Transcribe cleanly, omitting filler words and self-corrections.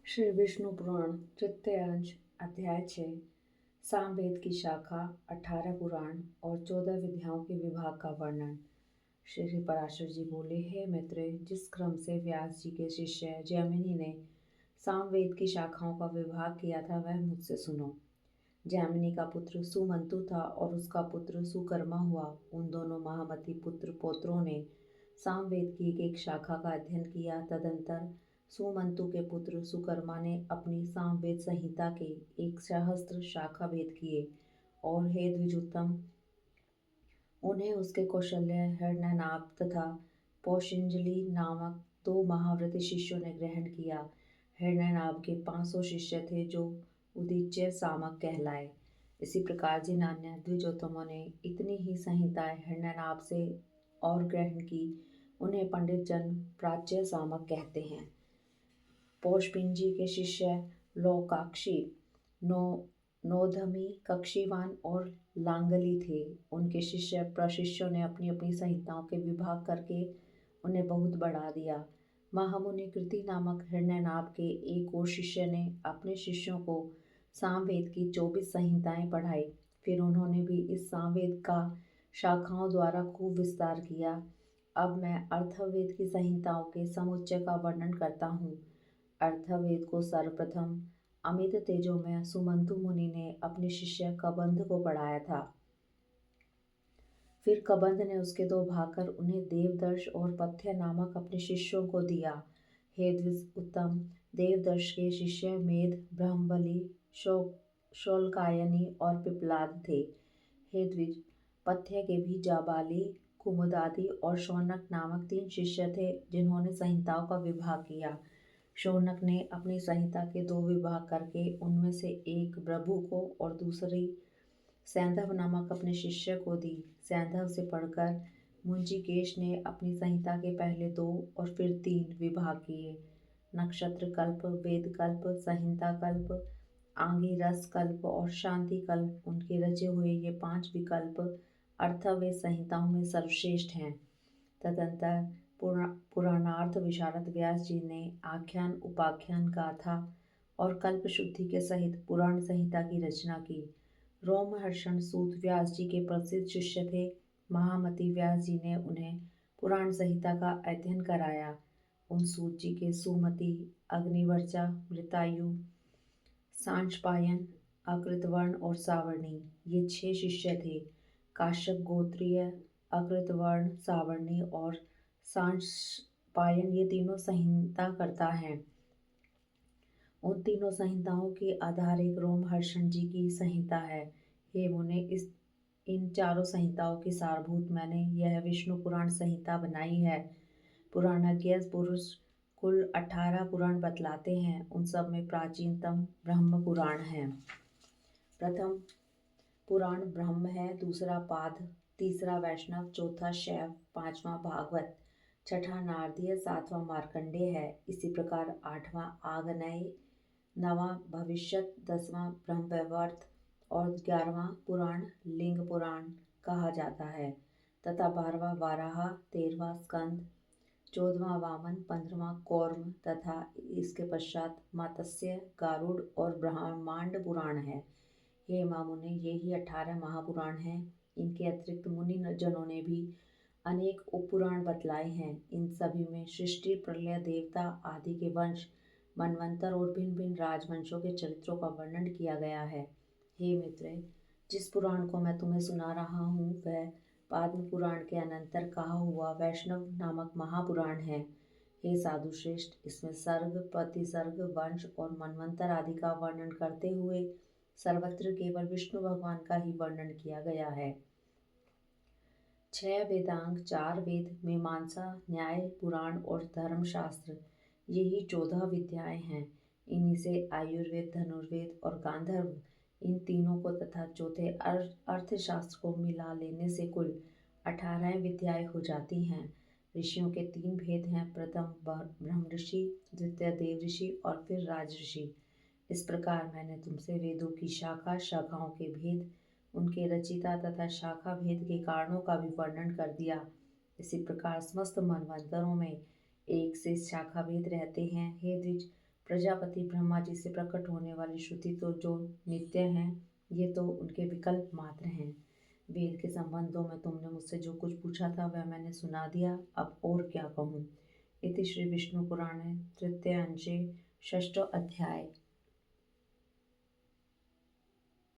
श्री विष्णु पुराण तृतीय अंश अध्याय 6 सामवेद की शाखा 18 पुराण और 14 विद्याओं के विभाग का वर्णन। श्री पराशर जी बोले, हे मित्र, जिस क्रम से व्यास जी के शिष्य जैमिनी ने सामवेद की शाखाओं का विभाग किया था वह मुझसे सुनो। जैमिनी का पुत्र सुमंतु था और उसका पुत्र सुकर्मा हुआ। उन दोनों महामती पुत्र पौत्रों ने सामवेद की एक शाखा का अध्ययन किया। तदंतर सुमंतु के पुत्र सुकर्मा ने अपनी सामवेद संहिता के 1 सहस्त्र शाखा भेद किए और हे द्विजोत्तम, उन्हें उसके कौशल्य हृणनाभ तथा पौषिंजलि नामक 2 महाव्रती शिष्यों ने ग्रहण किया। हृणनाभ के 500 शिष्य थे जो उदीच्य सामक कहलाए। इसी प्रकार जिन अन्य द्विजोत्तमों ने इतनी ही संहिताएं हृणनाभ से और ग्रहण की उन्हें पंडित जन प्राच्य सामक कहते हैं। पौषपिंजी के शिष्य लोकाक्षी, नोधमी, कक्षीवान और लांगली थे। उनके शिष्य प्रशिष्यों ने अपनी अपनी संहिताओं के विभाग करके उन्हें बहुत बढ़ा दिया। महामुनि कृति नामक हृण्यनाभ के एक और शिष्य ने अपने शिष्यों को सामवेद की 24 संहिताएं पढ़ाई। फिर उन्होंने भी इस सामवेद का शाखाओं द्वारा खूब विस्तार किया। अब मैं अर्थवेद की संहिताओं के समुच्चय का वर्णन करता हूँ। अर्थवेद को सर्वप्रथम अमित तेजोमय सुमंतु मुनि ने अपने शिष्य कबंध को पढ़ाया था। फिर कबंध ने उसके 2 भाग कर उन्हें देवदर्श और पथ्य नामक अपने शिष्यों को दिया। हे द्विजोत्तम, देवदर्श के शिष्य मेध, ब्रह्मबली, शौल्कायनी और पिप्लाद थे। हे द्विज, पथ्य के भी जाबाली, कुमुदादि और शौनक नामक 3 शिष्य थे जिन्होंने संहिताओं का विभाग किया। शौनक ने अपनी संहिता के 2 विभाग करके उनमें से एक प्रभु को और दूसरी सैंधव नामक अपने शिष्य को दी। सैंधव से पढ़कर मुंजिकेश ने अपनी संहिता के पहले 2 और फिर 3 विभाग किए। नक्षत्र कल्प, वेद कल्प, संहिता कल्प, आंगिरस कल्प और शांति कल्प, उनके रचे हुए ये 5 विकल्प अर्थवेद संहिताओं में सर्वश्रेष्ठ हैं। तदंतर पुराणार्थ विशारद व्यास जी ने आख्यान, उपाख्यान, गाथा और कल्प शुद्धि के सहित पुराण संहिता की रचना की। रोमहर्षण सूत व्यास जी के प्रसिद्ध शिष्य थे। महामती व्यास जी ने उन्हें पुराण संहिता का अध्ययन कराया। उन सूत जी के सुमति, अग्निवर्चा, मृतायु, सांशपायन, अकृतवर्ण और सावर्णी ये 6 शिष्य थे। काश्यप गोत्रीय, अकृतवर्ण, सावर्णी और सांशपायन ये तीनों संहिता करता हैं। उन तीनों संहिताओं के आधार एक रोमहर्षण जी की संहिता है। हे मुने, इन चारों संहिताओं की सारभूत मैंने यह विष्णु पुराण संहिता बनाई है। पुराणज्ञ पुरुष कुल 18 पुराण बतलाते हैं। उन सब में प्राचीनतम ब्रह्म पुराण है। प्रथम पुराण ब्रह्म है, दूसरा पाद, तीसरा वैष्णव, चौथा शैव, पांचवा भागवत, छठा नारदीय, सातवां मार्कंडेय है। इसी प्रकार 8वां आग्नेय, 9वां भविष्यत, 10वां ब्रह्मवैवर्त और 11वां पुराण लिंग पुराण कहा जाता है तथा 12वां वाराह, 13वां स्कंद, 14वां वामन, 15वां कौर्म तथा इसके पश्चात मात्स्य, गारुड़ और ब्रह्मांड पुराण है। हे मामुने, ये ही 18 महापुराण हैं। इनके अतिरिक्त मुनि जनों ने भी अनेक उपपुराण बतलाए हैं। इन सभी में सृष्टि, प्रलय, देवता आदि के वंश, मनवंतर और भिन्न भिन्न राजवंशों के चरित्रों का वर्णन किया गया है। हे मित्र, जिस पुराण को मैं तुम्हें सुना रहा हूँ वह पद्म पुराण के अनंतर कहा हुआ वैष्णव नामक महापुराण है। हे साधु श्रेष्ठ, इसमें सर्ग, प्रतिसर्ग, वंश और मनवंतर आदि का वर्णन करते हुए सर्वत्र केवल विष्णु भगवान का ही वर्णन किया गया है। 6 वेदांग, 4 वेद, मीमांसा, न्याय, पुराण और धर्मशास्त्र, यही 14 विद्याएं हैं। इन्हीं से आयुर्वेद, धनुर्वेद और गांधर्व, इन तीनों को तथा चौथे अर्थशास्त्र को मिला लेने से कुल 18 विद्याएं हो जाती हैं। ऋषियों के 3 भेद हैं, प्रथम ब्रह्म ऋषि, द्वितीय देव ऋषि और फिर राज ऋषि। इस प्रकार मैंने तुमसे वेदों की शाखा शाखाओं के भेद, उनके रचिता तथा शाखा भेद के कारणों का भी वर्णन कर दिया। इसी प्रकार समस्त मनवंतरों में एक से शाखा भेद रहते हैं। हे द्विज, प्रजापति ब्रह्मा जी से प्रकट होने वाली श्रुति तो जो नित्य हैं, ये तो उनके विकल्प मात्र हैं। वेद के संबंधों में तुमने मुझसे जो कुछ पूछा था वह मैंने सुना दिया, अब और क्या कहूँ। इति श्री विष्णु पुराणे तृतीय अंशे षष्ठो अध्याय।